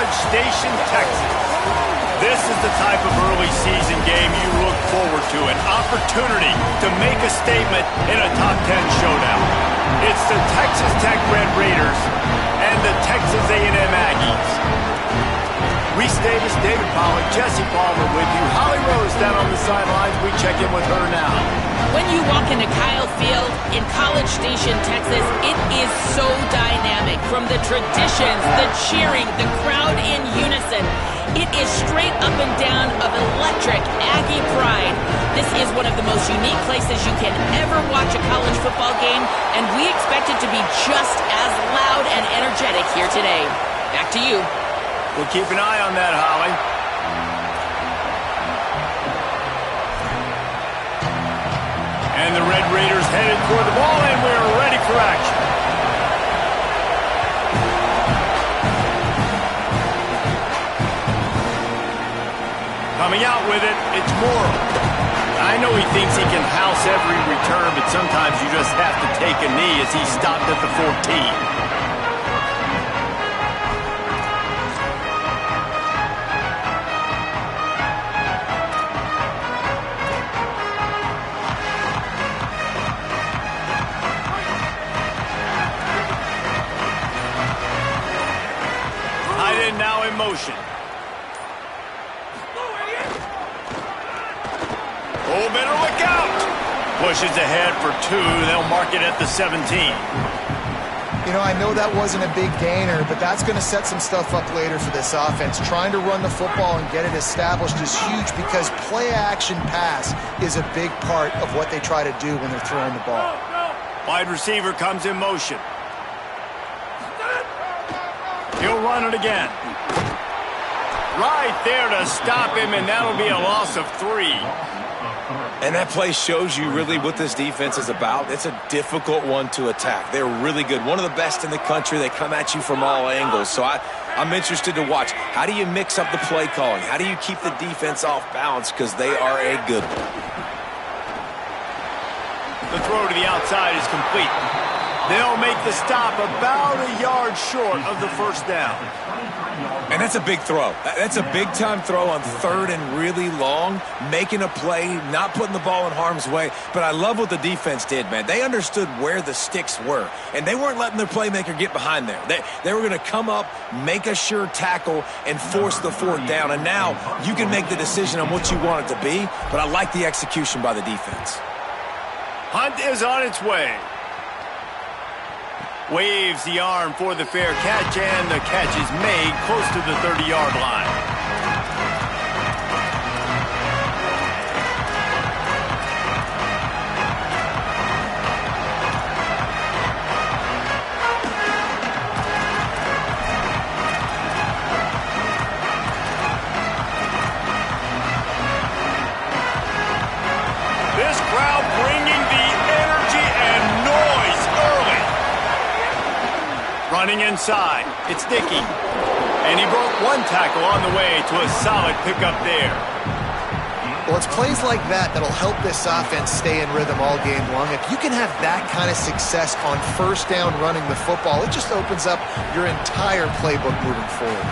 College Station, Texas. This is the type of early season game you look forward to, an opportunity to make a statement in a top 10 showdown. It's the Texas Tech Red Raiders and the Texas A&M Aggies. Reese Davis, David Pollack, Jesse Palmer with you. Holly Rose down on the sidelines. We check in with her now. When you walk into Kyle Field in College Station, Texas, it is so dynamic. From the traditions, the cheering, the crowd in unison, it is straight up and down of electric Aggie pride. This is one of the most unique places you can ever watch a college football game, and we expect it to be just as loud and energetic here today. Back to you. We'll keep an eye on that, Holly. And the Red Raiders headed toward the ball, and we're ready for action. Coming out with it, it's Morrow. I know he thinks he can house every return, but sometimes you just have to take a knee as he stopped at the 14. Now in motion. Oh, better look out. Pushes ahead for 2. They'll mark it at the 17. You know, I know that wasn't a big gainer, but that's going to set some stuff up later for this offense. Trying to run the football and get it established is huge because play-action pass is a big part of what they try to do when they're throwing the ball. Wide receiver comes in motion. He'll run it again. Right there to stop him, and that'll be a loss of 3. And that play shows you really what this defense is about. It's a difficult one to attack. They're really good. One of the best in the country. They come at you from all angles. So I'm interested to watch. How do you mix up the play calling? How do you keep the defense off balance? Because they are a good one. The throw to the outside is complete. They'll make the stop about a yard short of the first down. And that's a big throw. That's a big-time throw on 3rd and really long, making a play, not putting the ball in harm's way. But I love what the defense did, man. They understood where the sticks were, and they weren't letting their playmaker get behind there. They were going to come up, make a sure tackle, and force the 4th down. And now you can make the decision on what you want it to be, but I like the execution by the defense. Hunt is on its way. Waves the arm for the fair catch, and the catch is made close to the 30-yard line. This crowd bringing the energy and noise early. Running inside, it's Dickey. And he broke 1 tackle on the way to a solid pickup there. Well, it's plays like that that'll help this offense stay in rhythm all game long. If you can have that kind of success on 1st down running the football, it just opens up your entire playbook moving forward.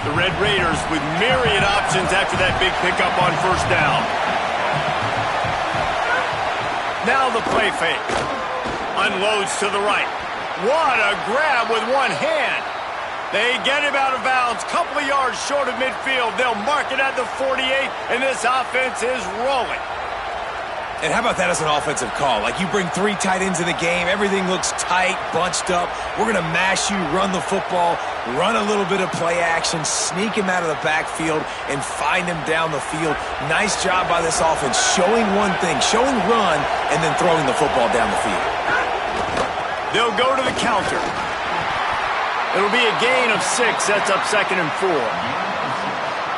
The Red Raiders with myriad options after that big pickup on 1st down. Now the play fake. Unloads to the right. What a grab with one hand. They get him out of bounds. Couple of yards short of midfield. They'll mark it at the 48, and this offense is rolling. And how about that as an offensive call? Like, you bring 3 tight ends in the game. Everything looks tight, bunched up. We're going to mash you, run the football, run a little bit of play action, sneak him out of the backfield, and find him down the field. Nice job by this offense, showing one thing, showing run, and then throwing the football down the field. They'll go to the counter. It'll be a gain of 6. Sets up 2nd and 4.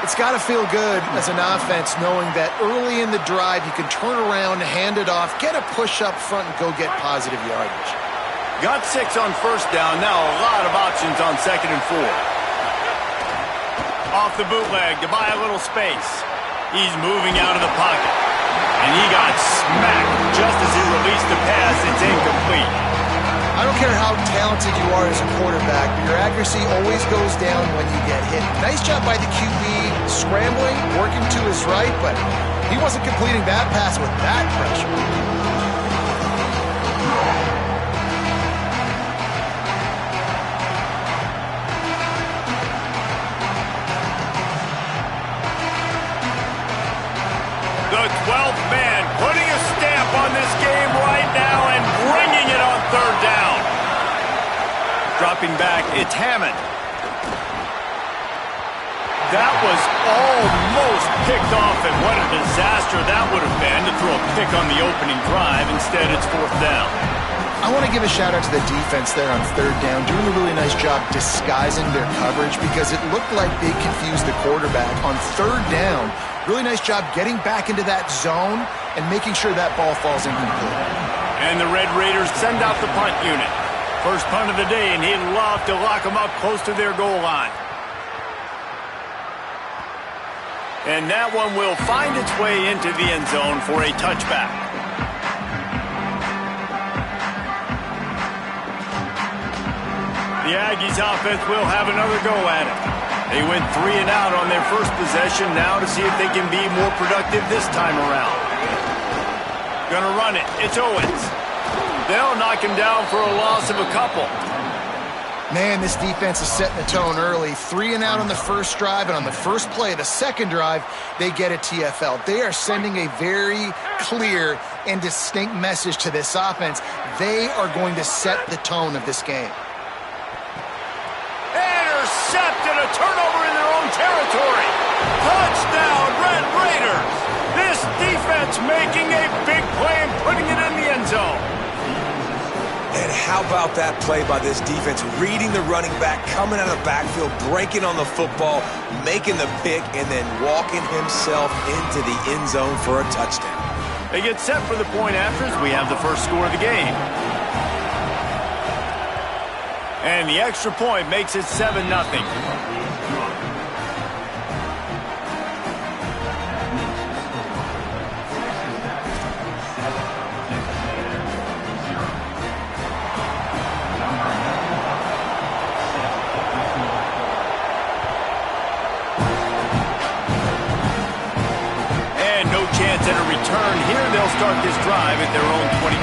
It's got to feel good as an offense knowing that early in the drive you can turn around, hand it off, get a push up front, and go get positive yardage. Got 6 on 1st down. Now a lot of options on 2nd and 4. Off the bootleg to buy a little space. He's moving out of the pocket. And he got smacked just as he released the pass. It's incomplete. I don't care how talented you are as a quarterback, but your accuracy always goes down when you get hit. Nice job by the QB scrambling, working to his right, but he wasn't completing that pass with that pressure. The 12th man putting a stamp on this game right now and bringing it on third down. Dropping back, it's Hammond. That was almost picked off, and what a disaster that would have been to throw a pick on the opening drive. Instead, it's fourth down. I want to give a shout out to the defense there on third down, doing a really nice job disguising their coverage because it looked like they confused the quarterback on third down. Really nice job getting back into that zone and making sure that ball falls incomplete. And the Red Raiders send out the punt unit. First punt of the day, and he'd love to lock them up close to their goal line. And that one will find its way into the end zone for a touchback. The Aggies offense will have another go at it. They went 3 and out on their first possession, now to see if they can be more productive this time around. Gonna run it. It's Owens. They'll knock him down for a loss of a couple. Man, this defense is setting the tone early. 3 and out on the first drive, and on the first play, the second drive, they get a TFL. They are sending a very clear and distinct message to this offense. They are going to set the tone of this game. Intercepted, a turnover in their own territory. Touchdown, Red Raiders. This defense making a big play and putting it in the end zone. And how about that play by this defense? Reading the running back, coming out of the backfield, breaking on the football, making the pick, and then walking himself into the end zone for a touchdown. They get set for the point after as we have the first score of the game. And the extra point makes it 7-0. And no chance at a return here. They'll start this drive at their own 25.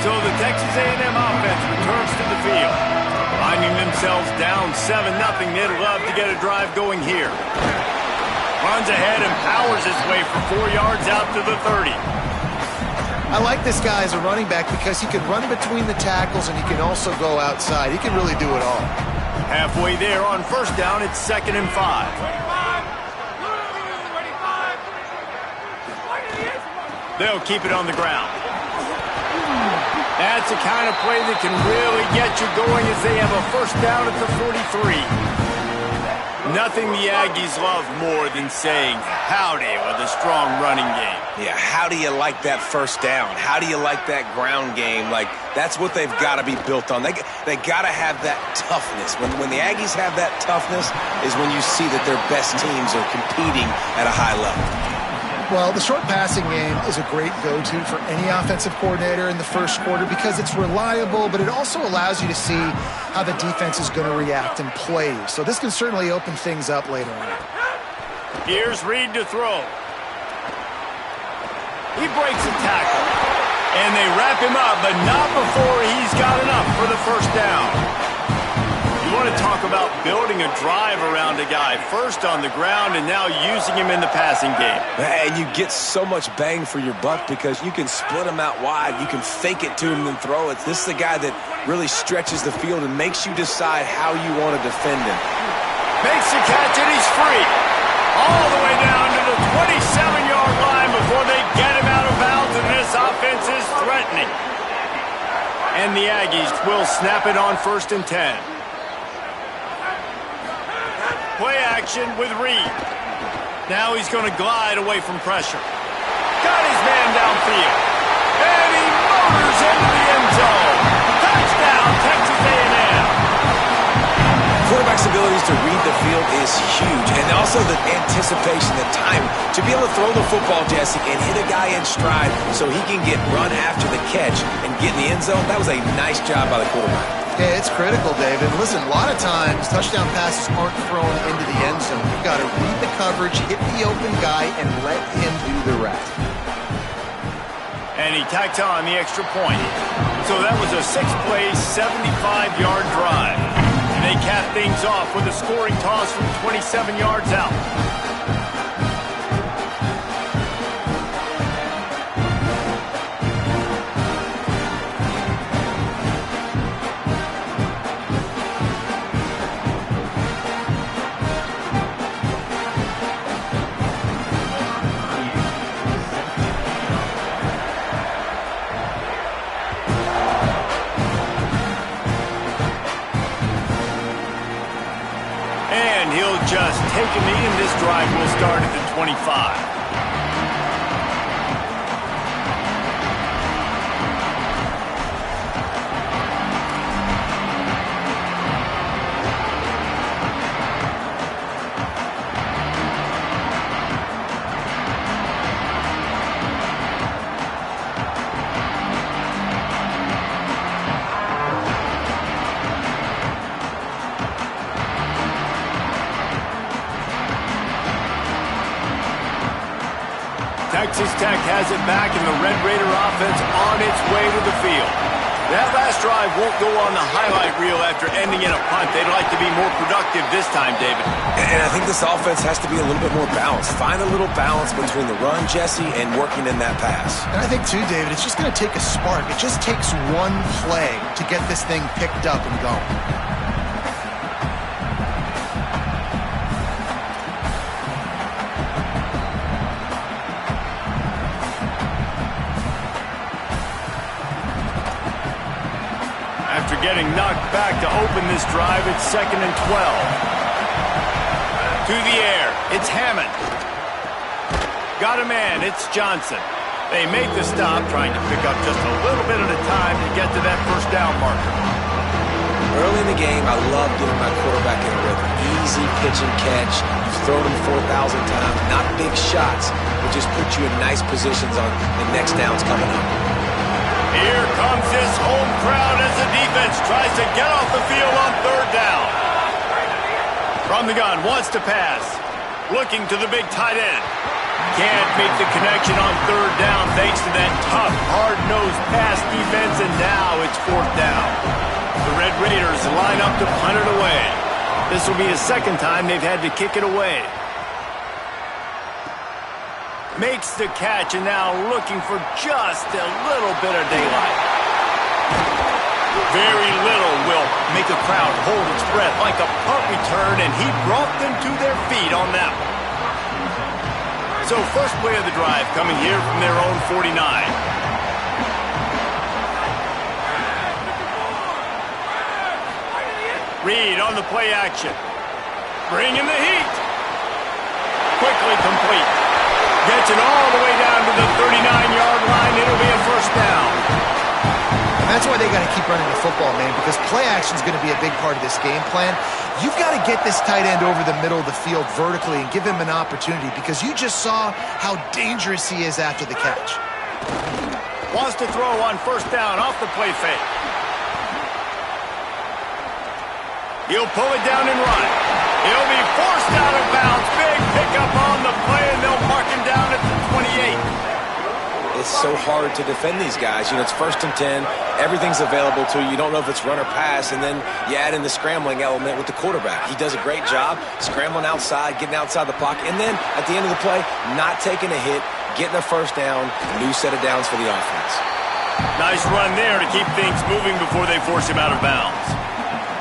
So the Texas A&M offense returns to the field. Finding themselves down 7-0, they'd love to get a drive going here. Runs ahead and powers his way for 4 yards out to the 30. I like this guy as a running back because he can run between the tackles and he can also go outside. He can really do it all. Halfway there on first down, it's 2nd and 5. They'll keep it on the ground. That's the kind of play that can really get you going as they have a first down at the 43. Nothing the Aggies love more than saying howdy with a strong running game. Yeah, how do you like that first down? How do you like that ground game? Like, that's what they've got to be built on. They got to have that toughness. When the Aggies have that toughness is when you see that their best teams are competing at a high level. Well, the short passing game is a great go-to for any offensive coordinator in the first quarter because it's reliable, but it also allows you to see how the defense is going to react and play. So this can certainly open things up later on. Here's Reed to throw. He breaks a tackle, and they wrap him up, but not before he's got enough for the first down. You want to talk about building a drive around a guy, first on the ground and now using him in the passing game. And you get so much bang for your buck because you can split him out wide. You can fake it to him and throw it. This is the guy that really stretches the field and makes you decide how you want to defend him. Makes the catch and he's free. All the way down to the 27-yard line before they get him out of bounds, and this offense is threatening. And the Aggies will snap it on 1st and 10. Play action with Reed. Now he's going to glide away from pressure. Got his man downfield. And he motors into the end zone. Touchdown, Texas A&M. Quarterback's ability abilities to read the field is huge. And also the anticipation, the time to be able to throw the football, Jesse, and hit a guy in stride so he can get run after the catch and get in the end zone. That was a nice job by the quarterback. Yeah, it's critical, David. Listen, a lot of times touchdown passes aren't thrown into the end zone. You've got to read the coverage, hit the open guy, and let him do the rest. And he tacks on the extra point. So that was a 6-play, 75-yard drive. And they cap things off with a scoring toss from 27 yards out. Just take a knee, and this drive will start at the 25. Texas Tech has it back, and the Red Raider offense on its way to the field. That last drive won't go on the highlight reel after ending in a punt. They'd like to be more productive this time, David. And I think this offense has to be a little bit more balanced. Find a little balance between the run, Jesse, and working in that pass. And I think, too, David, it's just going to take a spark. It just takes one play to get this thing picked up and going. Getting knocked back to open this drive. It's 2nd and 12. To the air. It's Hammond. Got a man. It's Johnson. They make the stop, trying to pick up just a little bit at a time to get to that first down marker. Early in the game, I love getting my quarterback in a rhythm. Easy pitch and catch. You've thrown him 4,000 times. Not big shots, but just put you in nice positions on the next downs coming up. Here comes this home crowd as the defense tries to get off the field on 3rd down. From the gun, wants to pass. Looking to the big tight end. Can't make the connection on 3rd down thanks to that tough, hard-nosed pass defense, and now it's 4th down. The Red Raiders line up to punt it away. This will be the 2nd time they've had to kick it away. Makes the catch, and now looking for just a little bit of daylight. Very little will make a crowd hold its breath like a punt return, and he brought them to their feet on that one. So first play of the drive coming here from their own 49. Reed on the play action. Bringing the heat. Quickly complete. Gets it all the way down to the 39-yard line. It'll be a 1st down. And that's why they got to keep running the football, man, because play action is going to be a big part of this game plan. You've got to get this tight end over the middle of the field vertically and give him an opportunity, because you just saw how dangerous he is after the catch. Wants to throw on 1st down off the play fake. He'll pull it down and run. He'll be forced out of bounds. Big pickup on the play, and they'll mark him down at the 28. It's so hard to defend these guys. You know, it's 1st and 10. Everything's available to you. You don't know if it's run or pass, and then you add in the scrambling element with the quarterback. He does a great job scrambling outside, getting outside the pocket, and then at the end of the play, not taking a hit, getting a 1st down, new set of downs for the offense. Nice run there to keep things moving before they force him out of bounds.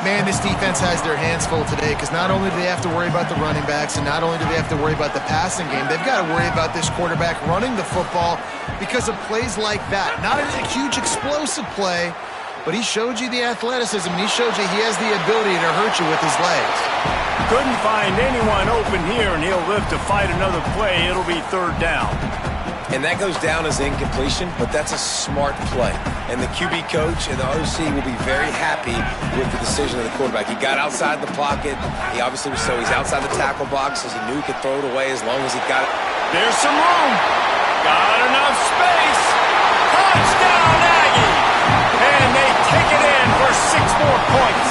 Man, this defense has their hands full today, because not only do they have to worry about the running backs, and not only do they have to worry about the passing game, they've got to worry about this quarterback running the football because of plays like that. Not a huge explosive play, but he showed you the athleticism, and he showed you he has the ability to hurt you with his legs. Couldn't find anyone open here, and he'll live to fight another play. It'll be 3rd down. And that goes down as incompletion, but that's a smart play. And the QB coach and the OC will be very happy with the decision of the quarterback. He got outside the pocket. He obviously was he's outside the tackle box as he knew he could throw it away as long as he got it. There's some room. Got enough space. Touchdown, Aggie. And they kick it in for 6 more points.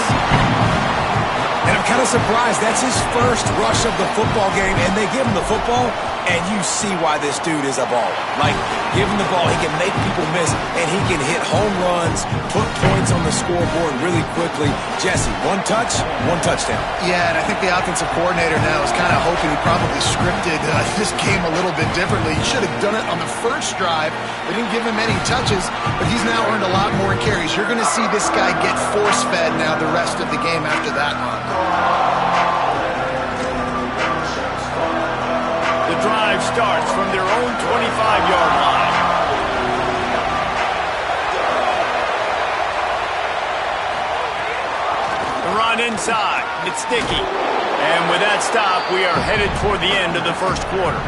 And I'm kind of surprised. That's his first rush of the football game, and they give him the football, and you see why this dude is a baller. Like, give him the ball, he can make people miss, and he can hit home runs, put points on the scoreboard really quickly. Jesse, 1 touch, 1 touchdown. Yeah, and I think the offensive coordinator now is kind of hoping he probably scripted this game a little bit differently. He should have done it on the first drive. They didn't give him any touches, but he's now earned a lot more carries. You're going to see this guy get force-fed now the rest of the game after that run. The drive starts from their own 25-yard line. The run inside. It's sticky. And with that stop, we are headed toward the end of the first quarter.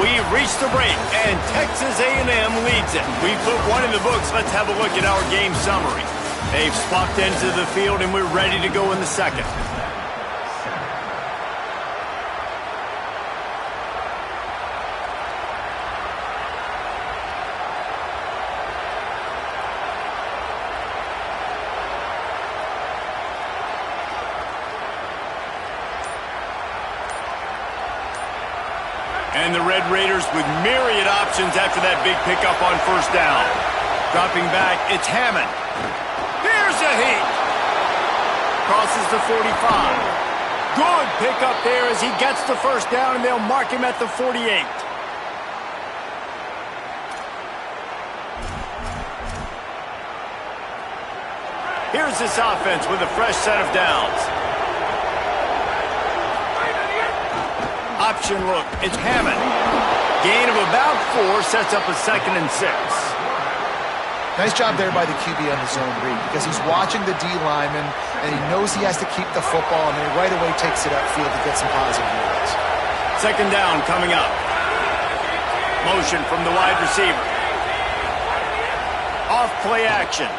We've reached the break, and Texas A&M leads it. We put 1 in the books. Let's have a look at our game summary. They've swapped ends of the field, and we're ready to go in the second. And the Red Raiders with myriad options after that big pickup on first down. Dropping back, it's Hammond. Here's a heat. Crosses the 45. Good pickup there as he gets the first down, and they'll mark him at the 48. Here's this offense with a fresh set of downs. Option look, it's Hammond. Gain of about 4 sets up a 2nd and 6. Nice job there by the QB on the zone read because he's watching the D lineman and he knows he has to keep the football and then he right away takes it upfield to get some positive yards. 2nd down coming up. Motion from the wide receiver. Off play action.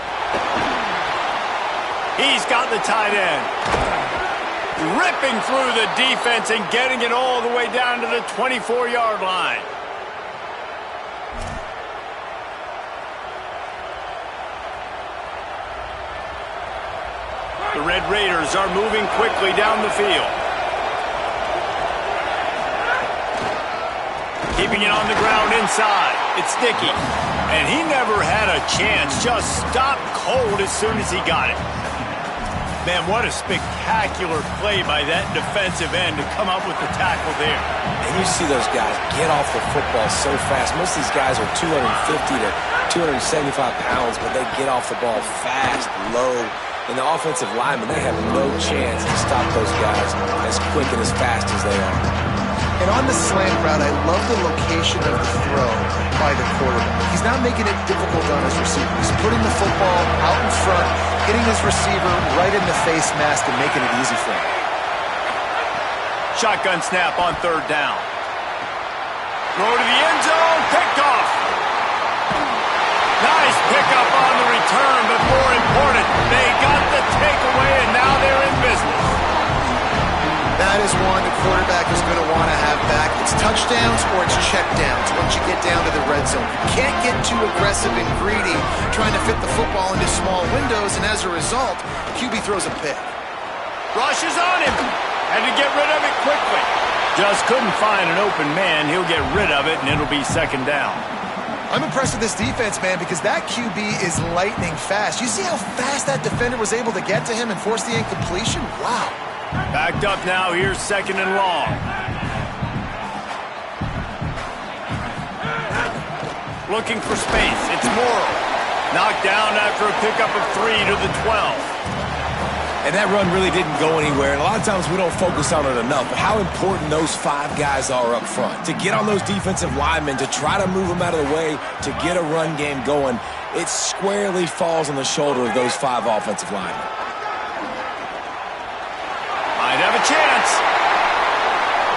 He's got the tight end. Ripping through the defense and getting it all the way down to the 24-yard line. The Red Raiders are moving quickly down the field. Keeping it on the ground inside. It's sticky. And he never had a chance. Just stopped cold as soon as he got it. Man, what a spectacular play by that defensive end to come up with the tackle there. And you see those guys get off the football so fast. Most of these guys are 250 to 275 pounds, but they get off the ball fast, low. And the offensive linemen, they have no chance to stop those guys as quick and as fast as they are. And on the slant route, I love the location of the throw by the quarterback. He's not making it difficult on his receiver. He's putting the football out in front, hitting his receiver right in the face mask and making it easy for him. Shotgun snap on 3rd down. Throw to the end zone, picked off. Nice pickup on the return, but more important, they got the takeaway, and now they're in business. That is one the quarterback is going to want to have back. It's touchdowns or it's checkdowns once you get down to the red zone. You can't get too aggressive and greedy trying to fit the football into small windows, and as a result, QB throws a pick. Rushes on him. Had to get rid of it quickly. Just couldn't find an open man. He'll get rid of it, and it'll be 2nd down. I'm impressed with this defense, man, because that QB is lightning fast. You see how fast that defender was able to get to him and force the incompletion? Wow. Backed up now. Here's 2nd and long. Looking for space. It's Morrow. Knocked down after a pickup of 3 to the 12. And that run really didn't go anywhere. And a lot of times we don't focus on it enough. But how important those 5 guys are up front. To get on those defensive linemen, to try to move them out of the way, to get a run game going, it squarely falls on the shoulder of those 5 offensive linemen. Might have a chance.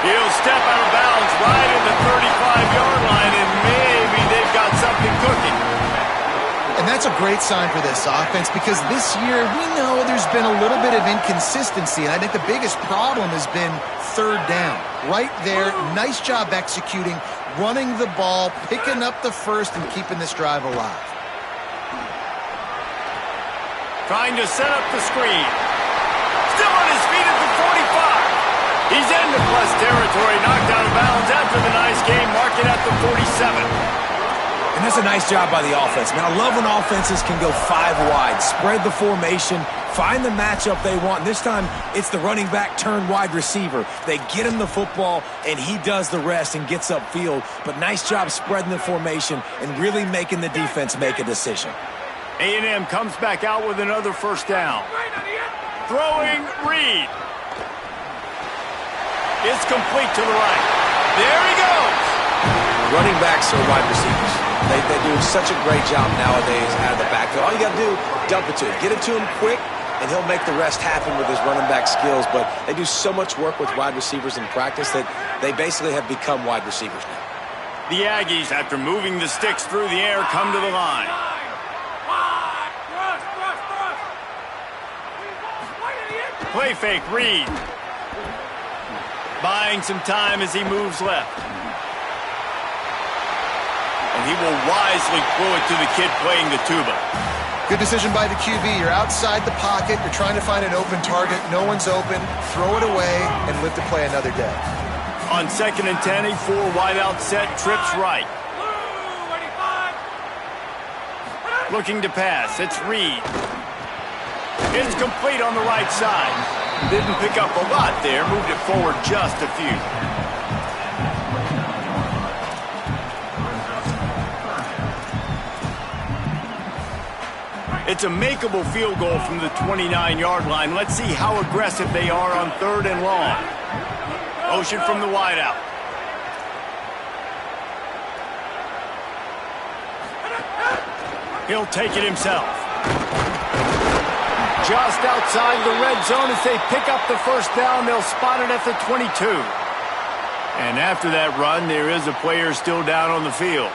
He'll step out of bounds right at the 35-yard line and And that's a great sign for this offense because this year we know there's been a little bit of inconsistency, and I think the biggest problem has been third down. Right there, nice job executing, running the ball, picking up the first, and keeping this drive alive. Trying to set up the screen. Still on his feet at the 45. He's into plus territory, knocked out of bounds after the nice game, marking at the 47. And that's a nice job by the offense. Man, I love when offenses can go 5 wide, spread the formation, find the matchup they want. And this time, it's the running back turned wide receiver. They get him the football, and he does the rest and gets upfield. But nice job spreading the formation and really making the defense make a decision. A&M comes back out with another first down. Throwing Reed. It's complete to the right. There he goes. Running backs are wide receivers. They do such a great job nowadays out of the backfield. All you got to do, dump it to him. Get it to him quick, and he'll make the rest happen with his running back skills. But they do so much work with wide receivers in practice that they basically have become wide receivers now. The Aggies, after moving the sticks through the air, come to the line. Play fake, Reed. Buying some time as he moves left. And he will wisely throw it to the kid playing the tuba. Good decision by the QB. You're outside the pocket. You're trying to find an open target. No one's open. Throw it away and live to play another day. On 2nd and 10, a 4-wideout set, trips right. Looking to pass. It's Reed. It's complete on the right side. Didn't pick up a lot there. Moved it forward just a few. It's a makeable field goal from the 29-yard line. Let's see how aggressive they are on 3rd and long. Motion from the wideout. He'll take it himself. Just outside the red zone as they pick up the first down. They'll spot it at the 22. And after that run, there is a player still down on the field.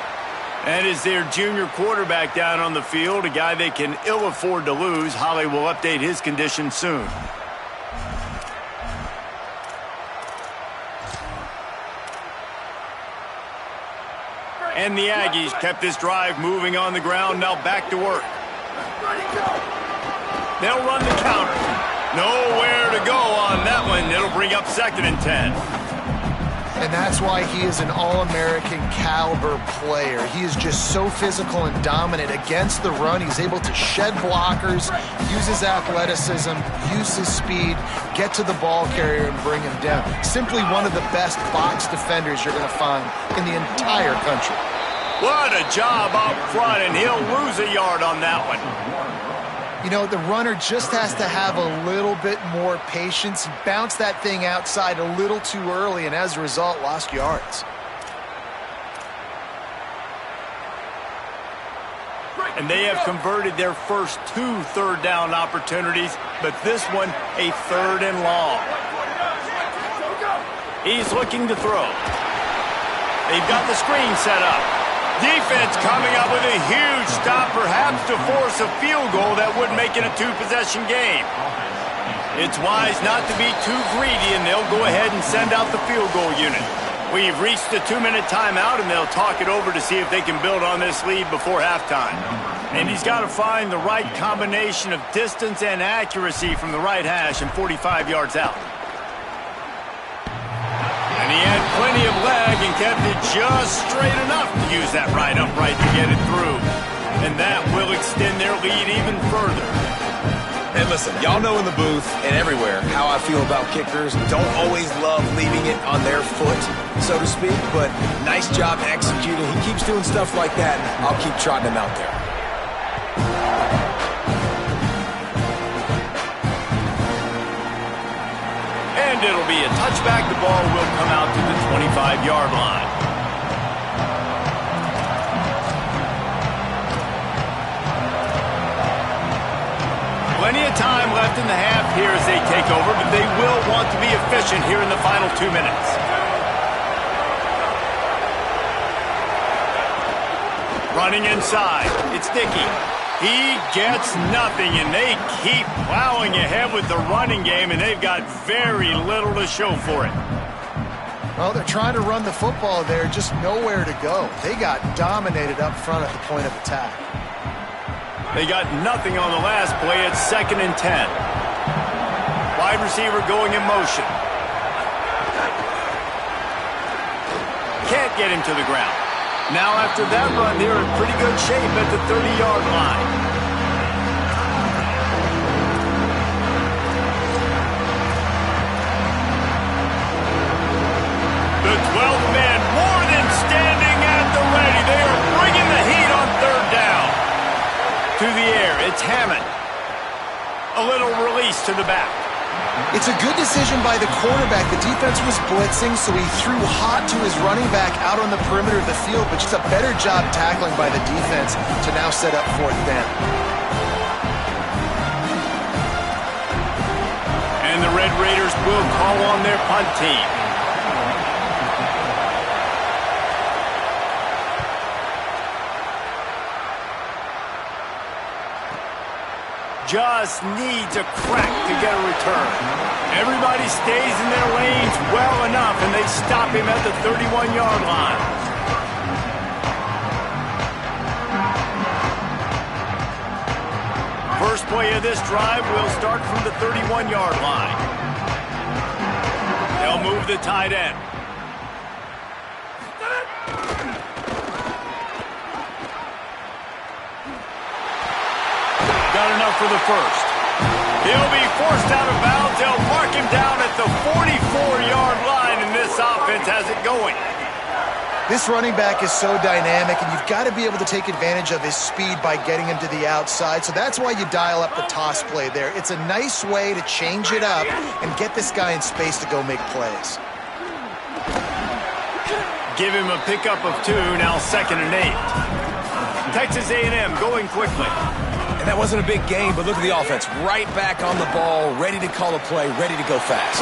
That is their junior quarterback down on the field, a guy they can ill afford to lose. Holly will update his condition soon. And the Aggies kept this drive moving on the ground. Now back to work. They'll run the counter. Nowhere to go on that one. It'll bring up 2nd and 10. And that's why he is an All-American caliber player. He is just so physical and dominant against the run. He's able to shed blockers, use his athleticism, use his speed, get to the ball carrier and bring him down. Simply one of the best box defenders you're going to find in the entire country. What a job up front, and he'll lose a yard on that one. You know, the runner just has to have a little bit more patience. He bounced that thing outside a little too early, and as a result, lost yards. And they have converted their first 2 third down opportunities, but this one a 3rd and long. He's looking to throw. They've got the screen set up. Defense coming up with a huge stop, perhaps to force a field goal that would make it a 2-possession game. It's wise not to be too greedy, and they'll go ahead and send out the field goal unit. We've reached the 2-minute timeout, and they'll talk it over to see if they can build on this lead before halftime. And he's got to find the right combination of distance and accuracy from the right hash and 45 yards out. And he had plenty of leg and kept it just straight enough to use that right upright to get it through. And that will extend their lead even further. And listen, y'all know in the booth and everywhere how I feel about kickers. Don't always love leaving it on their foot, so to speak, but nice job executing. He keeps doing stuff like that, and I'll keep trotting him out there. And it'll be a touchback. The ball will come out to the 25-yard line. Plenty of time left in the half here as they take over, but they will want to be efficient here in the final 2 minutes. Running inside, it's Dickey. He gets nothing, and they keep plowing ahead with the running game, and they've got very little to show for it. Well, they're trying to run the football there, just nowhere to go. They got dominated up front at the point of attack. They got nothing on the last play. It's 2nd and 10. Wide receiver going in motion. Can't get him to the ground. Now after that run, they're in pretty good shape at the 30-yard line. The 12th man more than standing at the ready. They are bringing the heat on 3rd down. To the air, it's Hammond. A little release to the back. It's a good decision by the quarterback. The defense was blitzing, so he threw hot to his running back out on the perimeter of the field, but just a better job tackling by the defense to now set up 4th down. And the Red Raiders will call on their punt team. Just needs a crack to get a return. Everybody stays in their lanes well enough, and they stop him at the 31-yard line. First play of this drive will start from the 31-yard line. They'll move the tight end. Got enough for the first. He'll be forced out of bounds. They'll mark him down at the 44-yard line, and this offense has it going. This running back is so dynamic, and you've got to be able to take advantage of his speed by getting him to the outside, so that's why you dial up the toss play there. It's a nice way to change it up and get this guy in space to go make plays. Give him a pickup of 2, now 2nd and 8. Texas A&M going quickly. And that wasn't a big game, but look at the offense. Right back on the ball, ready to call a play, ready to go fast.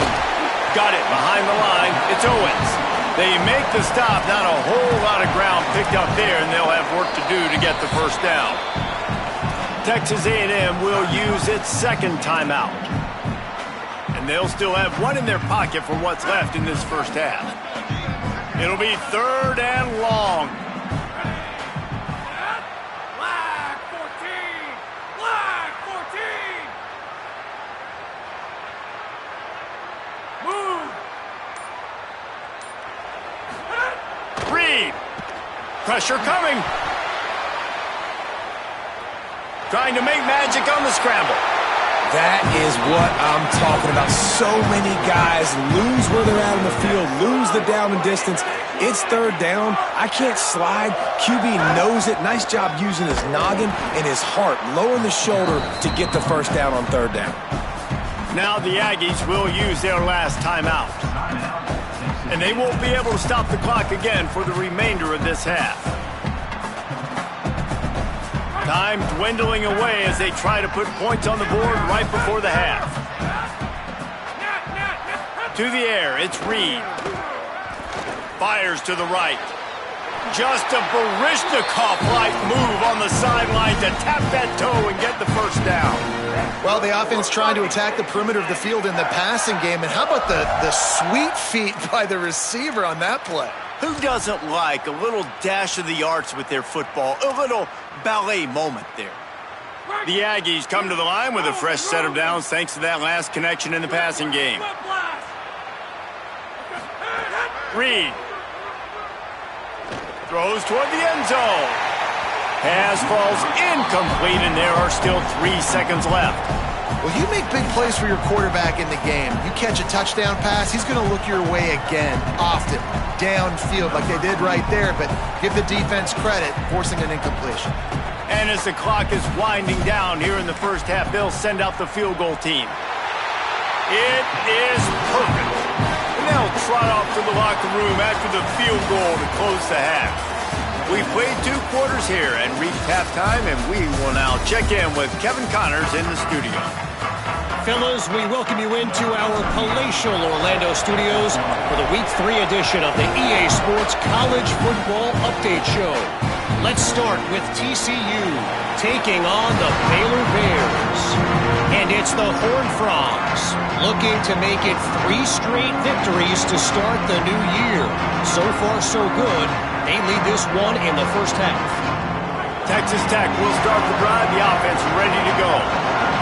Got it behind the line. It's Owens. They make the stop. Not a whole lot of ground picked up there, and they'll have work to do to get the first down. Texas A&M will use its 2nd timeout. And they'll still have one in their pocket for what's left in this first half. It'll be 3rd and long. Pressure coming. Trying to make magic on the scramble. That is what I'm talking about. So many guys lose where they're at in the field, lose the down and distance. It's 3rd down. I can't slide. QB knows it. Nice job using his noggin and his heart, lowering the shoulder to get the first down on 3rd down. Now the Aggies will use their last timeout. And they won't be able to stop the clock again for the remainder of this half. Time dwindling away as they try to put points on the board right before the half. To the air, it's Reed. Fires to the right. Just a Baryshnikov-like move on the sideline to tap that toe and get the first down. Well, the offense trying to attack the perimeter of the field in the passing game. And how about the sweet feet by the receiver on that play? Who doesn't like a little dash of the arts with their football? A little ballet moment there. The Aggies come to the line with a fresh set of downs thanks to that last connection in the passing game. Reed throws toward the end zone. Pass falls incomplete, and there are still 3 seconds left. Well, you make big plays for your quarterback in the game. You catch a touchdown pass, he's going to look your way again, often, downfield like they did right there, but give the defense credit, forcing an incompletion. And as the clock is winding down here in the first half, they'll send out the field goal team. It is perfect. And they'll trot off to the locker room after the field goal to close the half. We played 2 quarters here and reached halftime, and we will now check in with Kevin Connors in the studio. Fellas, we welcome you into our palatial Orlando studios for the Week 3 edition of the EA Sports College Football Update Show. Let's start with TCU taking on the Baylor Bears. And it's the Horned Frogs looking to make it 3 straight victories to start the new year. So far, so good. They lead this one in the first half. Texas Tech will start the drive. The offense ready to go.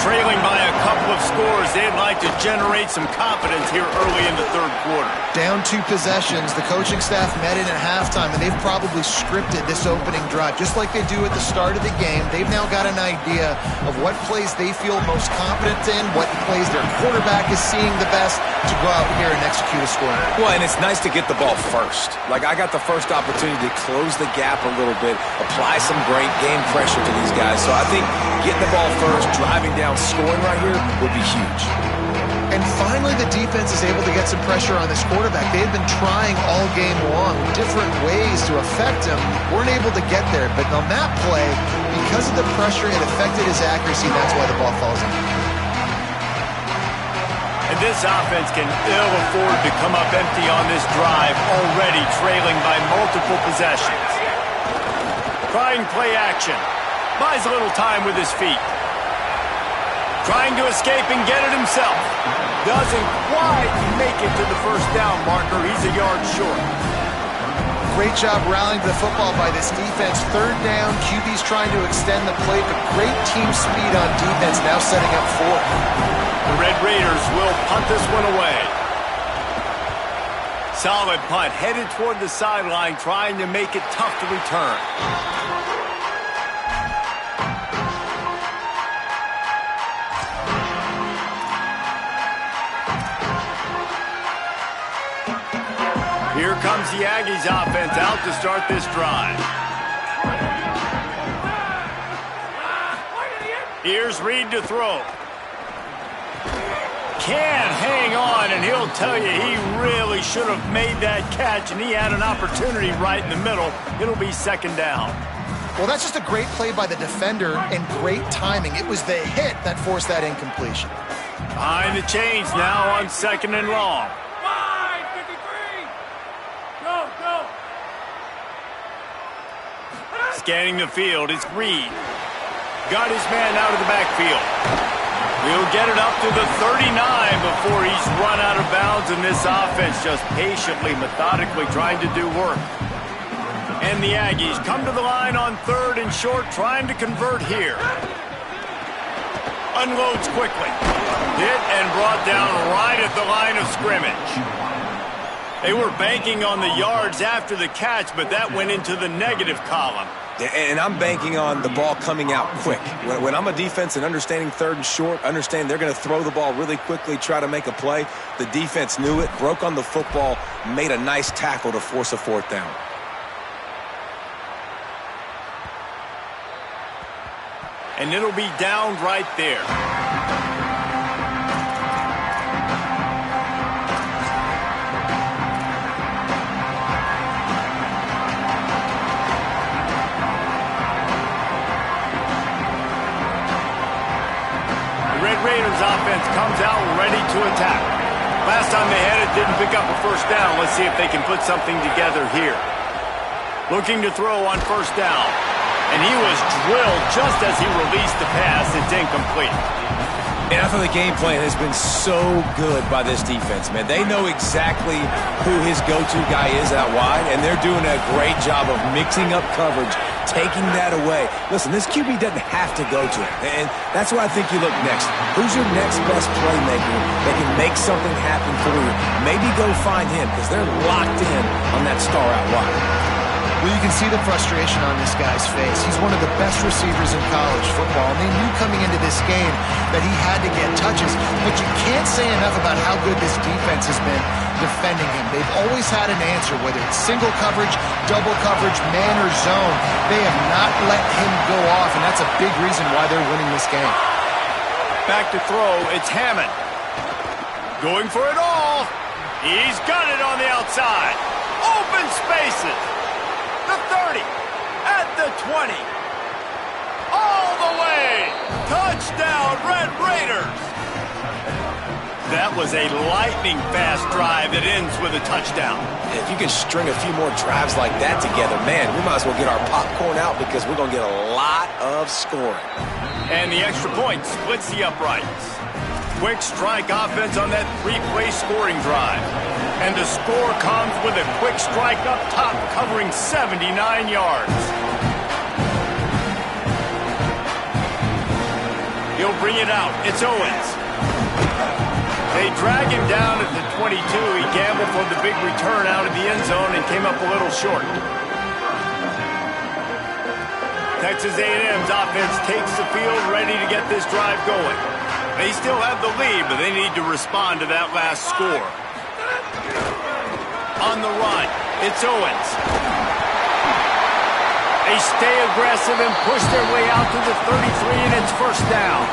Trailing by a couple of scores, they'd like to generate some confidence here early in the third quarter. Down 2 possessions, the coaching staff met in at halftime, and they've probably scripted this opening drive. Just like they do at the start of the game, they've now got an idea of what plays they feel most confident in, what plays their quarterback is seeing the best to go out here and execute a score. Well, and it's nice to get the ball first. Like, I got the first opportunity to close the gap a little bit, apply some great game pressure to these guys. So I think getting the ball first, driving down, scoring right here would be huge. And finally, the defense is able to get some pressure on this quarterback. They've been trying all game long different ways to affect him. Weren't able to get there. But on that play, because of the pressure, it affected his accuracy. That's why the ball falls in. And this offense can ill afford to come up empty on this drive, already trailing by multiple possessions. Trying play action. Buys a little time with his feet. Trying to escape and get it himself. Doesn't quite make it to the first down marker. He's a yard short. Great job rallying to the football by this defense. Third down, QB's trying to extend the play, but great team speed on defense, now setting up 4th. The Red Raiders will punt this one away. Solid punt, headed toward the sideline, trying to make it tough to return. Here comes the Aggies offense out to start this drive. Here's Reed to throw. Can't hang on, and he'll tell you he really should have made that catch, and he had an opportunity right in the middle. It'll be second down. Well, that's just a great play by the defender and great timing. It was the hit that forced that incompletion. Behind the chains now on second and long. Scanning the field, it's Reed. Got his man out of the backfield. He'll get it up to the 39 before he's run out of bounds, and this offense just patiently, methodically trying to do work. And the Aggies come to the line on 3rd and short, trying to convert here. Unloads quickly. Hit and brought down right at the line of scrimmage. They were banking on the yards after the catch, but that went into the negative column. And I'm banking on the ball coming out quick. When I'm a defense and understanding 3rd and short, understand they're going to throw the ball really quickly, try to make a play. The defense knew it, broke on the football, made a nice tackle to force a 4th down. And it'll be down right there. Raiders offense comes out ready to attack. Last time they had it, didn't pick up a first down. Let's see if they can put something together here. Looking to throw on first down. And he was drilled just as he released the pass. It's incomplete. And I thought the game plan has been so good by this defense, man. They know exactly who his go-to guy is out wide, and they're doing a great job of mixing up coverage, taking that away. Listen, this QB doesn't have to go to it, and that's why I think you look next. Who's your next best playmaker that can make something happen for you? Maybe go find him, because they're locked in on that star out wide. Well, you can see the frustration on this guy's face. He's one of the best receivers in college football, and they knew coming into this game that he had to get touches, but you can't say enough about how good this defense has been defending him. They've always had an answer, whether it's single coverage, double coverage, man or zone. They have not let him go off, and that's a big reason why they're winning this game. Back to throw, it's Hammond. Going for it all. He's got it on the outside. Open spaces. The 30, at the 20, all the way, touchdown Red Raiders. That was a lightning-fast drive that ends with a touchdown. If you can string a few more drives like that together, man, we might as well get our popcorn out because we're going to get a lot of scoring. And the extra point splits the uprights. Quick strike offense on that three-play scoring drive. And the score comes with a quick strike up top covering 79 yards. He'll bring it out. It's Owens. They drag him down at the 22. He gambled for the big return out of the end zone and came up a little short. Texas A&M's offense takes the field, ready to get this drive going. They still have the lead, but they need to respond to that last score. On the run, it's Owens. They stay aggressive and push their way out to the 33, and it's first down.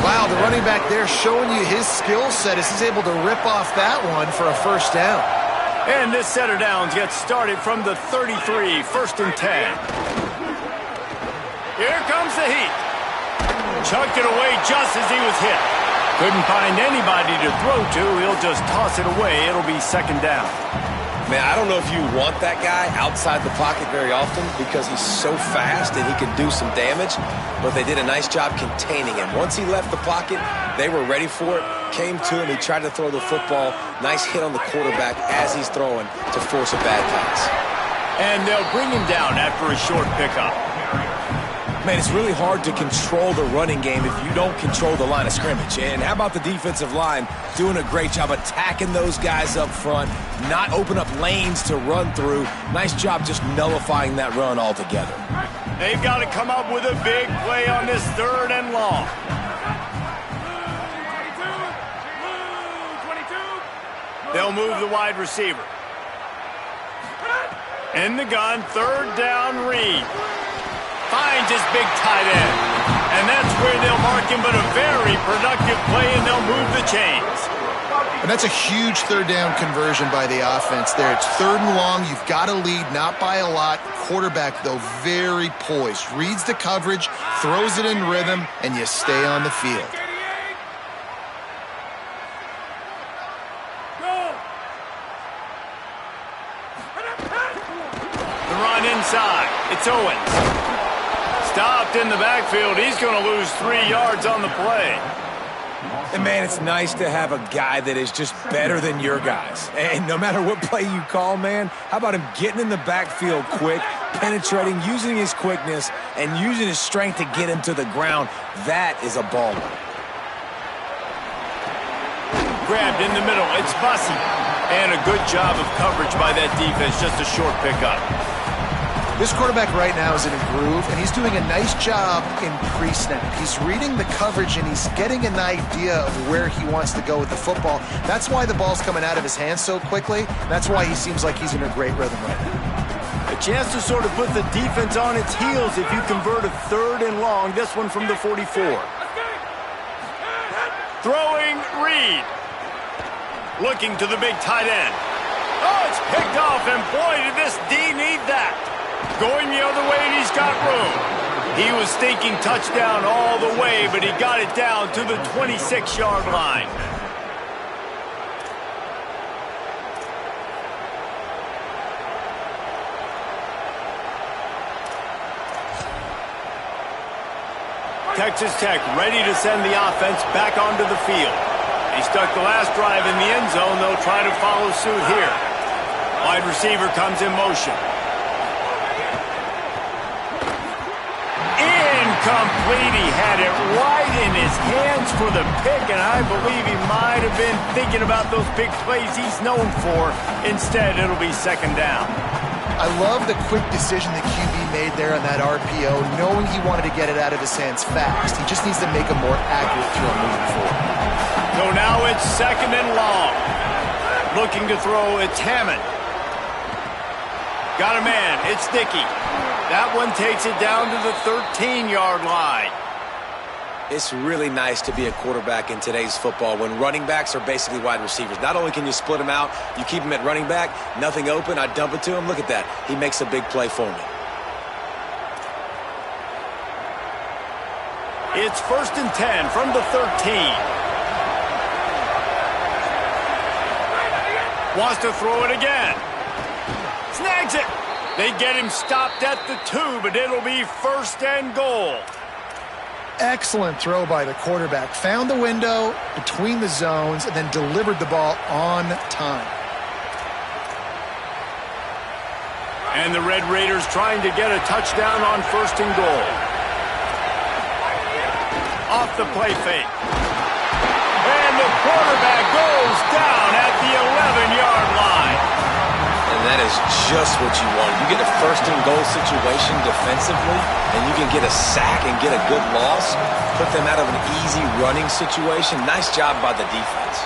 Wow, the running back there showing you his skill set as he's able to rip off that one for a first down. And this set of downs gets started from the 33, first and 10. Here comes the heat. Chucked it away just as he was hit. Couldn't find anybody to throw to. He'll just toss it away. It'll be second down. Man, I don't know if you want that guy outside the pocket very often because he's so fast and he can do some damage, but they did a nice job containing him. Once he left the pocket, they were ready for it, came to him, he tried to throw the football. Nice hit on the quarterback as he's throwing to force a bad pass. And they'll bring him down after a short pickup. Man, it's really hard to control the running game if you don't control the line of scrimmage. And how about the defensive line doing a great job attacking those guys up front, not open up lanes to run through. Nice job just nullifying that run altogether. They've got to come up with a big play on this third and long. They'll move the wide receiver. In the gun, third down, Reed. Finds his big tight end. And that's where they'll mark him, but a very productive play, and they'll move the chains. And that's a huge third down conversion by the offense there. It's third and long. You've got to lead, not by a lot. Quarterback, though, very poised. Reads the coverage, throws it in rhythm, and you stay on the field. The run inside. It's Owens. Stopped in the backfield. He's going to lose 3 yards on the play. And, man, it's nice to have a guy that is just better than your guys. And no matter what play you call, man, how about him getting in the backfield quick, penetrating, using his quickness, and using his strength to get him to the ground. That is a baller. Grabbed in the middle. It's Bussey. And a good job of coverage by that defense. Just a short pickup. This quarterback right now is in a groove, and he's doing a nice job in pre-snap. He's reading the coverage, and he's getting an idea of where he wants to go with the football. That's why the ball's coming out of his hands so quickly. That's why he seems like he's in a great rhythm right now. A chance to sort of put the defense on its heels if you convert a third and long. This one from the 44. Throwing Reed. Looking to the big tight end. Oh, it's picked off, and boy, did this D need that. Going the other way, and he's got room. He was thinking touchdown all the way, but he got it down to the 26-yard line. Texas Tech ready to send the offense back onto the field. They stuck the last drive in the end zone. They'll try to follow suit here. Wide receiver comes in motion. Incomplete. He had it right in his hands for the pick, and I believe he might have been thinking about those big plays he's known for. Instead, it'll be second down. I love the quick decision that QB made there on that RPO, knowing he wanted to get it out of his hands fast. He just needs to make a more accurate throw moving forward. So now it's second and long. Looking to throw, it's Hammond. Got a man, it's Dickey. That one takes it down to the 13-yard line. It's really nice to be a quarterback in today's football when running backs are basically wide receivers. Not only can you split them out, you keep them at running back, nothing open, I dump it to him. Look at that. He makes a big play for me. It's first and 10 from the 13. Wants to throw it again. Snags it. They get him stopped at the 2, but it'll be 1st and goal. Excellent throw by the quarterback. Found the window between the zones and then delivered the ball on time. And the Red Raiders trying to get a touchdown on 1st and goal. Off the play fake. And the quarterback goes down at the 11-yard line. And that is just what you want. You get a 1st and goal situation defensively, and you can get a sack and get a good loss, put them out of an easy running situation. Nice job by the defense.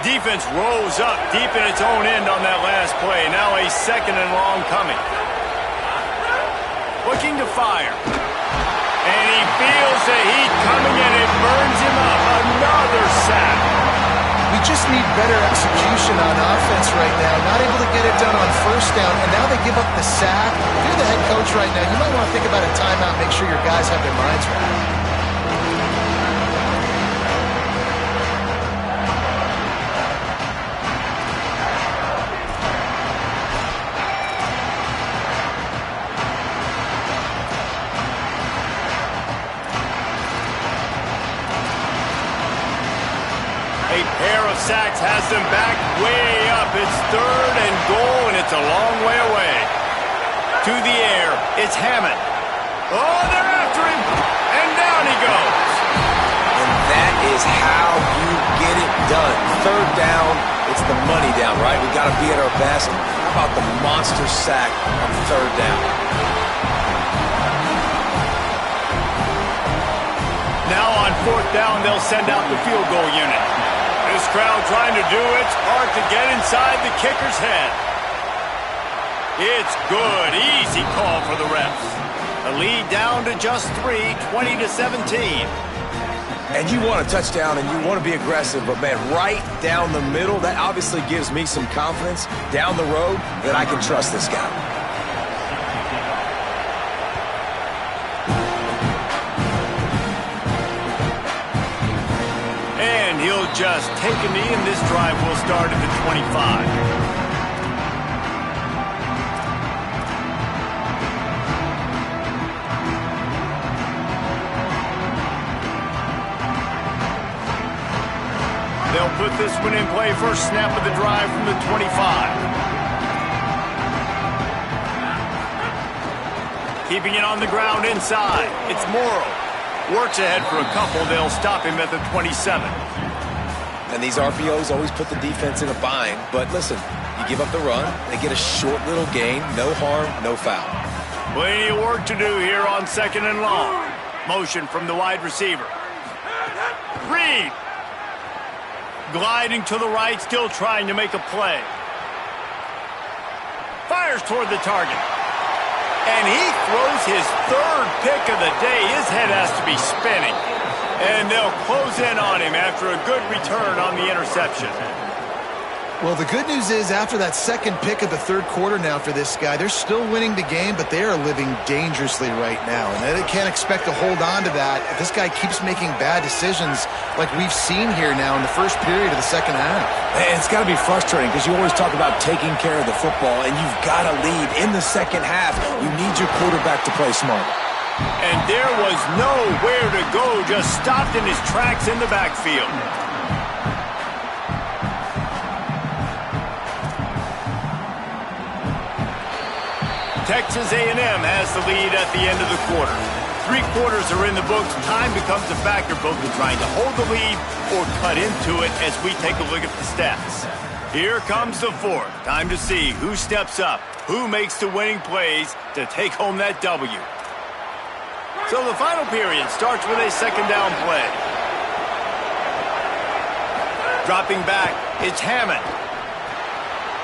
Defense rose up deep in its own end on that last play. Now a 2nd and long coming. Looking to fire. And he feels the heat coming and it burns him up. Another sack. We just need better execution on offense right now. Not able to get it done on 1st down, and now they give up the sack. If you're the head coach right now, you might want to think about a timeout, make sure your guys have their minds right. Sacks has them back way up. It's 3rd and goal, and it's a long way away. To the air, it's Hammond. Oh, they're after him, and down he goes. And that is how you get it done. 3rd down, it's the money down, right? We got to be at our best. How about the monster sack on 3rd down? Now on 4th down, they'll send out the field goal unit. This crowd trying to do its part to get inside the kicker's head. It's good. Easy call for the refs. A lead down to just 3, 20-17. And you want a touchdown and you want to be aggressive, but man, right down the middle, that obviously gives me some confidence down the road that I can trust this guy. He'll just take a knee, and this drive will start at the 25. They'll put this one in play. First snap of the drive from the 25. Keeping it on the ground inside. It's Morrow. Works ahead for a couple. They'll stop him at the 27. And these RPOs always put the defense in a bind. But listen, you give up the run, they get a short little gain, no harm, no foul. Plenty of work to do here on 2nd and long. Motion from the wide receiver. Reed. Gliding to the right, still trying to make a play. Fires toward the target. And he throws his 3rd pick of the day. His head has to be spinning. And they'll close in on him after a good return on the interception. Well, the good news is after that 2nd pick of the 3rd quarter now for this guy, they're still winning the game, but they are living dangerously right now. And they can't expect to hold on to that if this guy keeps making bad decisions like we've seen here now in the 1st period of the 2nd half. And it's got to be frustrating because you always talk about taking care of the football, and you've got to lead in the 2nd half. You need your quarterback to play smart. And there was nowhere to go, just stopped in his tracks in the backfield. Texas A&M has the lead at the end of the quarter. 3 quarters are in the books. Time becomes a factor both in trying to hold the lead or cut into it as we take a look at the stats. Here comes the 4th. Time to see who steps up, who makes the winning plays to take home that W. So the final period starts with a 2nd down play. Dropping back, it's Hammond.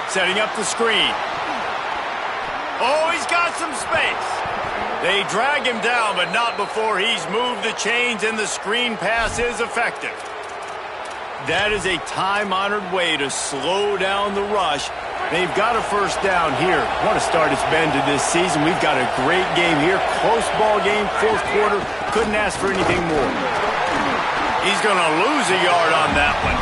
Setting up the screen. Oh, he's got some space. They drag him down, but not before he's moved the chains and the screen pass is effective. That is a time-honored way to slow down the rush. They've got a 1st down here. What a start it's been to this season. We've got a great game here. Close ball game, 4th quarter. Couldn't ask for anything more. He's going to lose a yard on that one.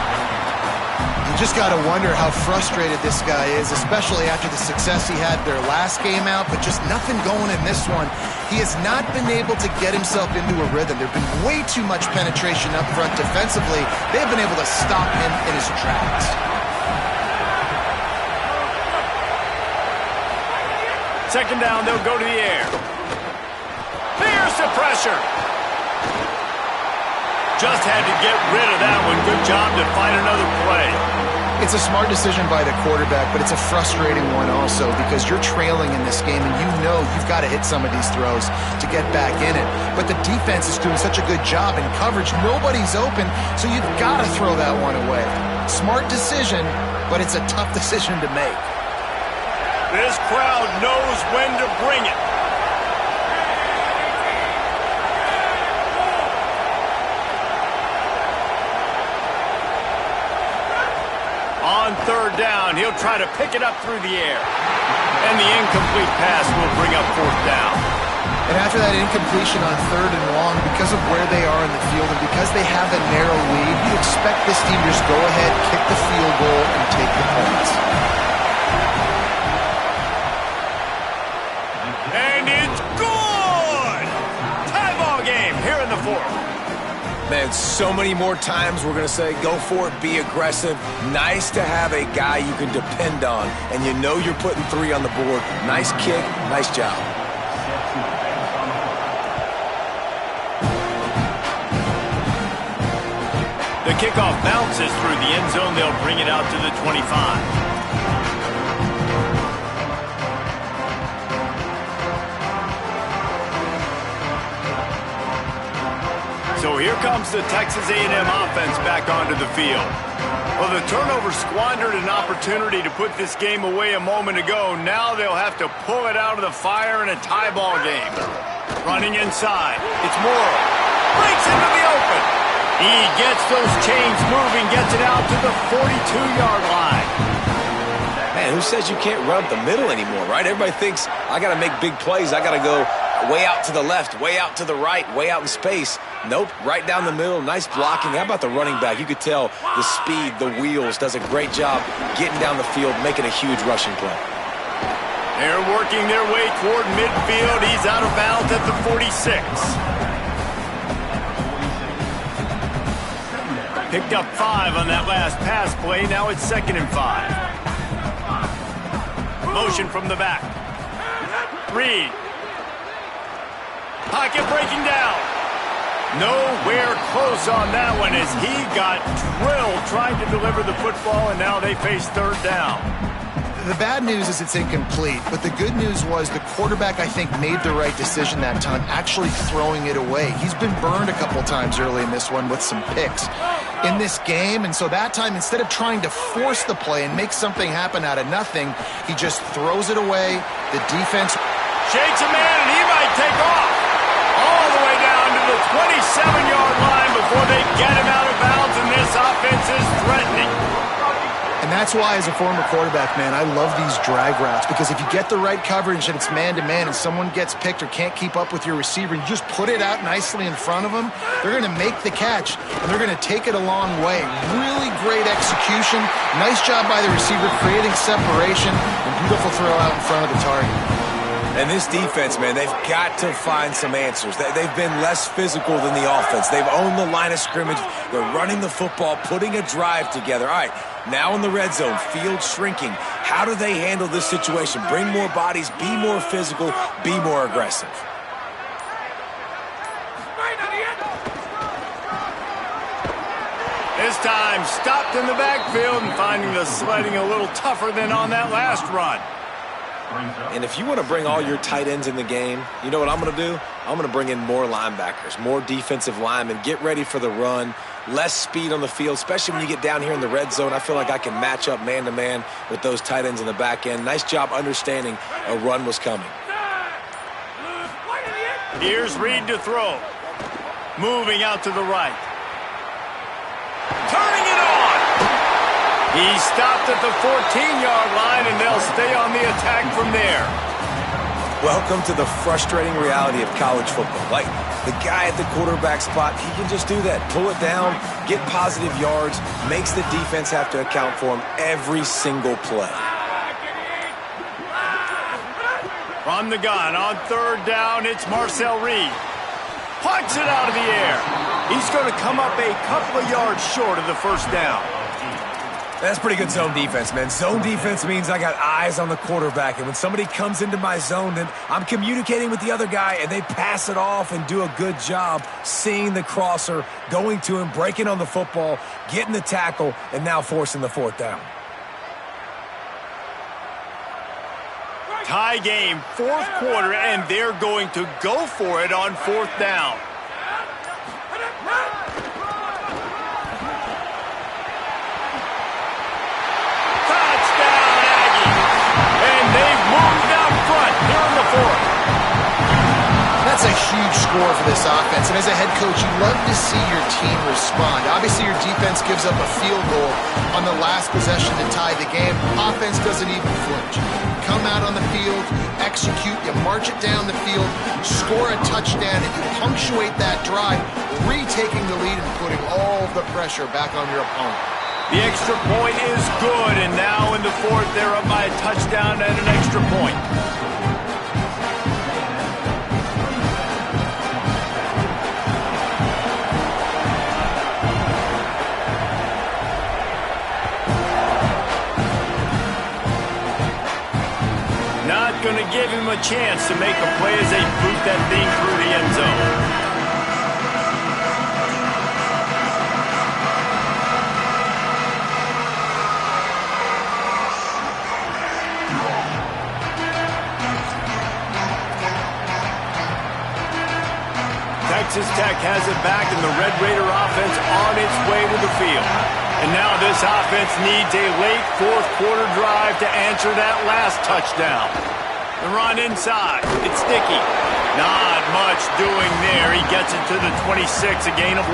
You just got to wonder how frustrated this guy is, especially after the success he had their last game out, but just nothing going in this one. He has not been able to get himself into a rhythm. There's been way too much penetration up front defensively. They've been able to stop him in his tracks. Second down, they'll go to the air. Here's the pressure. Just had to get rid of that one. Good job to find another play. It's a smart decision by the quarterback, but it's a frustrating one also because you're trailing in this game and you know you've got to hit some of these throws to get back in it. But the defense is doing such a good job in coverage. Nobody's open, so you've got to throw that one away. Smart decision, but it's a tough decision to make. This crowd knows when to bring it. On third down, he'll try to pick it up through the air. And the incomplete pass will bring up fourth down. And after that incompletion on third and long, because of where they are in the field and because they have a narrow lead, you expect this team to just go ahead, kick the field goal, and take the points. And it's good! Tie ball game here in the fourth. Man, so many more times we're going to say, go for it, be aggressive. Nice to have a guy you can depend on, and you know you're putting 3 on the board. Nice kick, nice job. The kickoff bounces through the end zone. They'll bring it out to the 25. So here comes the Texas A&M offense back onto the field. Well, the turnover squandered an opportunity to put this game away a moment ago. Now they'll have to pull it out of the fire in a tie ball game. Running inside. It's Morrow. Breaks into the open. He gets those chains moving, gets it out to the 42-yard line. Man, who says you can't run up the middle anymore, right? Everybody thinks, I got to make big plays. I got to go way out to the left, way out to the right, way out in space. Nope, right down the middle. Nice blocking. How about the running back? You could tell the speed, the wheels, does a great job getting down the field, making a huge rushing play. They're working their way toward midfield. He's out of bounds at the 46. Picked up 5 on that last pass play. Now it's 2nd and 5. Motion from the back. Reed. Pocket breaking down. Nowhere close on that one as he got drilled trying to deliver the football, and now they face third down. The bad news is it's incomplete, but the good news was the quarterback, I think, made the right decision that time, actually throwing it away. He's been burned a couple times early in this one with some picks in this game, and so that time, instead of trying to force the play and make something happen out of nothing, he just throws it away. The defense shakes a man, and he might take off all the way down to the 27-yard line before they get him out of bounds, and this offense is threatening. And that's why, as a former quarterback, man, I love these drag routes, because if you get the right coverage and it's man-to-man and someone gets picked or can't keep up with your receiver, and you just put it out nicely in front of them, they're going to make the catch, and they're going to take it a long way. Really great execution. Nice job by the receiver creating separation, and beautiful throw out in front of the target. And this defense, man, they've got to find some answers. They've been less physical than the offense. They've owned the line of scrimmage. They're running the football, putting a drive together. All right, now in the red zone, field shrinking. How do they handle this situation? Bring more bodies, be more physical, be more aggressive. This time, stopped in the backfield and finding the sledding a little tougher than on that last run. And if you want to bring all your tight ends in the game, you know what I'm going to do? I'm going to bring in more linebackers, more defensive linemen, get ready for the run, less speed on the field, especially when you get down here in the red zone. I feel like I can match up man-to-man with those tight ends in the back end. Nice job understanding a run was coming. Here's Reed to throw. Moving out to the right. Turning it on. He stopped at the 14-yard line, and they'll stay on the attack from there. Welcome to the frustrating reality of college football. Like, the guy at the quarterback spot, he can just do that. Pull it down, get positive yards, makes the defense have to account for him every single play. From the gun, on third down, it's Marcel Reed. Punts it out of the air. He's going to come up a couple of yards short of the first down. That's pretty good zone defense, man. Zone defense means I got eyes on the quarterback, and when somebody comes into my zone, then I'm communicating with the other guy, and they pass it off and do a good job seeing the crosser, going to him, breaking on the football, getting the tackle, and now forcing the fourth down. Tie game, fourth quarter, and they're going to go for it on fourth down. Touchdown, Aggies! And they've moved out front here in the fourth. That's a huge score for this offense, and as a head coach, you love to see your team respond. Obviously, your defense gives up a field goal on the last possession to tie the game. Offense doesn't even flinch. Come out on the field, you execute, you march it down the field, score a touchdown, and you punctuate that drive, retaking the lead and putting all of the pressure back on your opponent. The extra point is good, and now in the fourth, they're up by a touchdown and an extra point. Not going to give him a chance to make a play as they boot that thing through the end zone. Texas Tech has it back, and the Red Raider offense on its way to the field. And now this offense needs a late fourth quarter drive to answer that last touchdown. The run inside. It's Sticky. Not much doing there. He gets it to the 26, a gain of 1.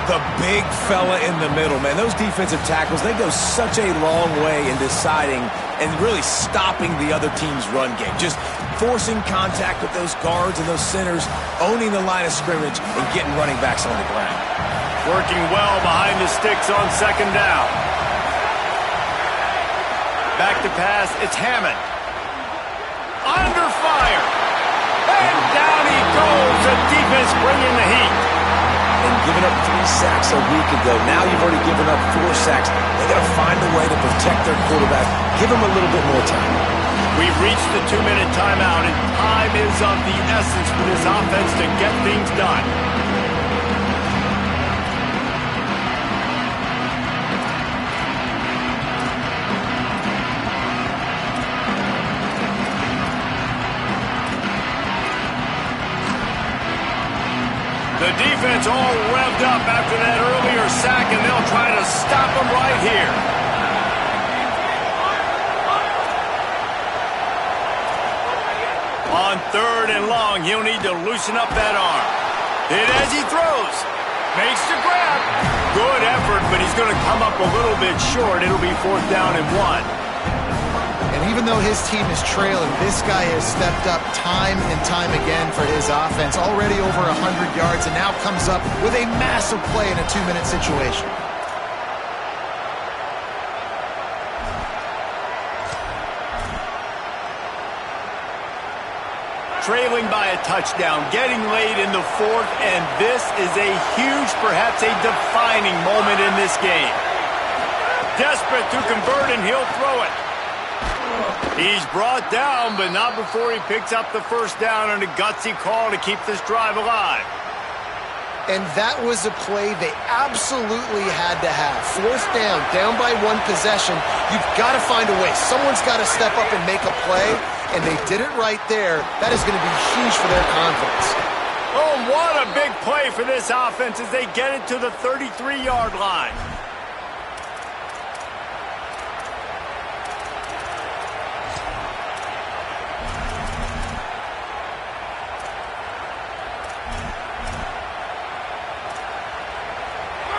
The big fella in the middle, man. Those defensive tackles, they go such a long way in deciding and really stopping the other team's run game. Just forcing contact with those guards and those centers, owning the line of scrimmage, and getting running backs on the ground. Working well behind the sticks on second down. Back to pass, it's Hammond. Under fire. And down he goes. The defense bringing the heat. And giving up 3 sacks a week ago. Now you've already given up 4 sacks. They got to find a way to protect their quarterback. Give him a little bit more time. We've reached the 2-minute timeout, and time is of the essence for this offense to get things done. The defense all revved up after that earlier sack, and they'll try to stop them right here. On third and long, he'll need to loosen up that arm. Hit as he throws. Makes the grab. Good effort, but he's going to come up a little bit short. It'll be fourth down and 1. And even though his team is trailing, this guy has stepped up time and time again for his offense. Already over 100 yards, and now comes up with a massive play in a 2-minute situation. Trailing by a touchdown, getting late in the fourth, and this is a huge, perhaps a defining moment in this game. Desperate to convert, and he'll throw it. He's brought down, but not before he picks up the first down, and a gutsy call to keep this drive alive. And that was a play they absolutely had to have. Fourth down by 1 possession. You've got to find a way. Someone's got to step up and make a play, and they did it right there. That is going to be huge for their confidence. Oh, what a big play for this offense as they get it to the 33-yard line.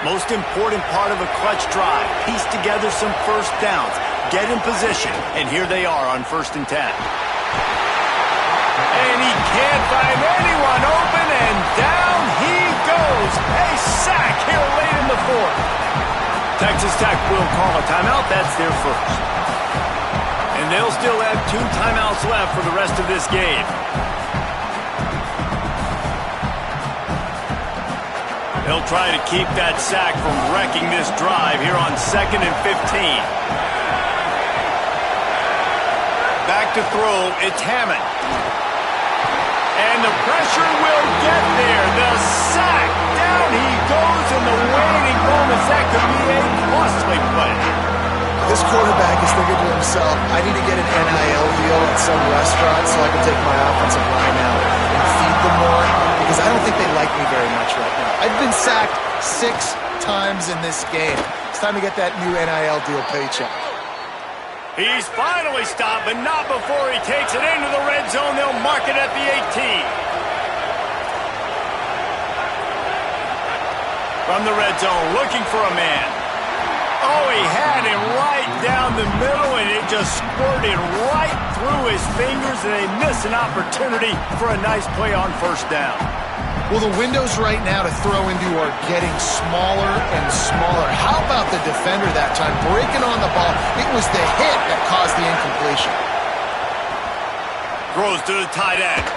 Most important part of a clutch drive. Piece together some first downs. Get in position. And here they are on 1st and 10. And he can't find anyone open, and down he goes. A sack here late in the fourth. Texas Tech will call a timeout. That's their first. And they'll still have 2 timeouts left for the rest of this game. They'll try to keep that sack from wrecking this drive here on 2nd and 15. Back to throw, it's Hammond. And the pressure will get there. The sack, down he goes in the waning moments. That could be a costly play. This quarterback is thinking to himself, I need to get an NIL deal at some restaurant so I can take my offensive line out and feed them more, because I don't think they like me very much right now. I've been sacked 6 times in this game. It's time to get that new NIL deal paycheck. He's finally stopped, but not before he takes it into the red zone. They'll mark it at the 18. From the red zone, looking for a man. Oh, he had him right down the middle, and it just squirted right through his fingers, and they miss an opportunity for a nice play on first down. Well, the windows right now to throw into are getting smaller and smaller. How about the defender that time breaking on the ball? It was the hit that caused the incompletion. Throws to the tight end.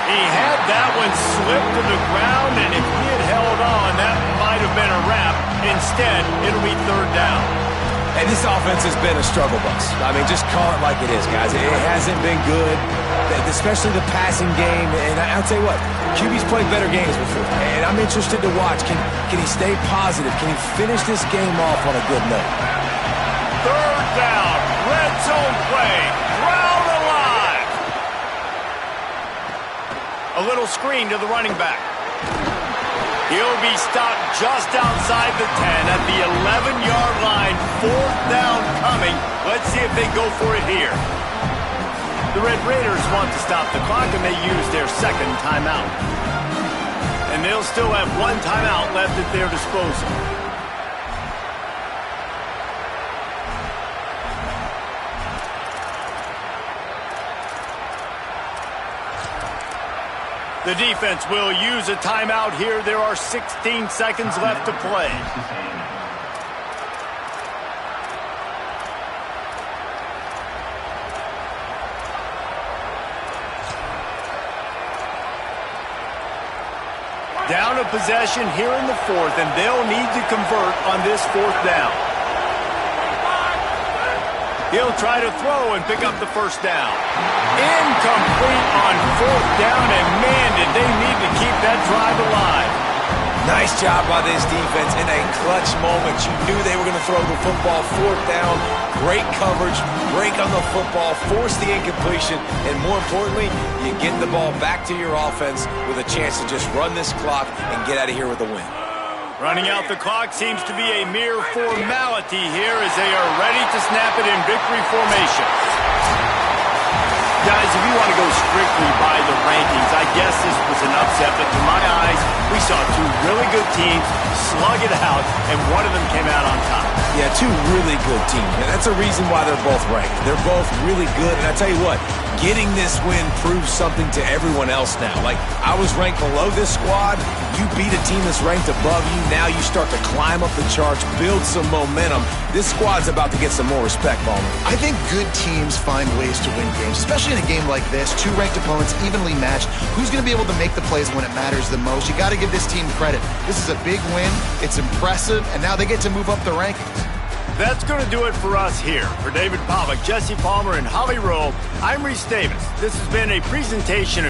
He had that one slip to the ground, and if he had held on, that might have been a wrap. Instead, it'll be 3rd down. And this offense has been a struggle bus. I mean, just call it like it is, guys. It hasn't been good, especially the passing game. And I'll tell you what, QB's played better games before. And I'm interested to watch. Can he stay positive? Can he finish this game off on a good note? 3rd down, red zone play, crowd alive. A little screen to the running back. He'll be stopped just outside the 10 at the 11-yard line. 4th down coming. Let's see if they go for it here. The Red Raiders want to stop the clock, and they use their 2nd timeout. And they'll still have 1 timeout left at their disposal. The defense will use a timeout here. There are 16 seconds left to play. Down a possession here in the 4th, and they'll need to convert on this 4th down. He'll try to throw and pick up the first down. Incomplete on 4th down, and man, did they need to keep that drive alive. Nice job by this defense in a clutch moment. You knew they were going to throw the football. 4th down, great coverage, break on the football, force the incompletion, and more importantly, you get the ball back to your offense with a chance to just run this clock and get out of here with a win. Running out the clock seems to be a mere formality here as they are ready to snap it in victory formation. Guys, if you want to go strictly by the rankings, I guess this was an upset, but to my eyes, we saw 2 really good teams slug it out, and one of them came out on top. Yeah, 2 really good teams, and that's a reason why they're both ranked. They're both really good, and I tell you what, getting this win proves something to everyone else now. Like, I was ranked below this squad. You beat a team that's ranked above you. Now you start to climb up the charts, build some momentum. This squad's about to get some more respect, Ballmer. I think good teams find ways to win games, especially in a game like this. 2 ranked opponents, evenly matched. Who's going to be able to make the plays when it matters the most? You got to give this team credit. This is a big win. It's impressive, and now they get to move up the rankings. That's going to do it for us here. For David Pollack, Jesse Palmer, and Holly Rowe, I'm Reese Davis. This has been a presentation of